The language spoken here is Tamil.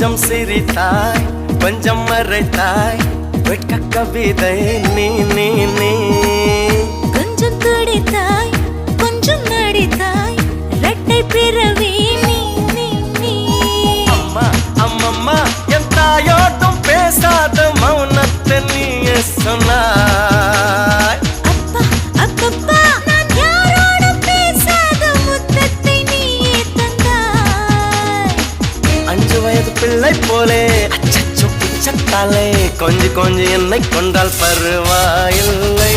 கொஞ்சம் சிரித்தாய் கொஞ்சம் மறைத்தாய் வெட்க கவிதை நீ நீ நீ கொஞ்சம் துடித்தாய் கொஞ்சம் நடித்தாய் இரட்டை பிறவி நீ நீ நீ அம்மா அம்மம்மா என் தாயோட்டும் பேசாத மௌனத்தை நீயே சொன்னாய் அப்பா அப்பப்பா நான் யாரோடும் பேசாத முத்தத்தை நீயே தந்தாய் 5 வயது பிள்ளை போலே அச்சச்சோ பிச்சத்தாலே கொஞ்சி கொஞ்சி என்னை கொண்டால் பருவாயில்லை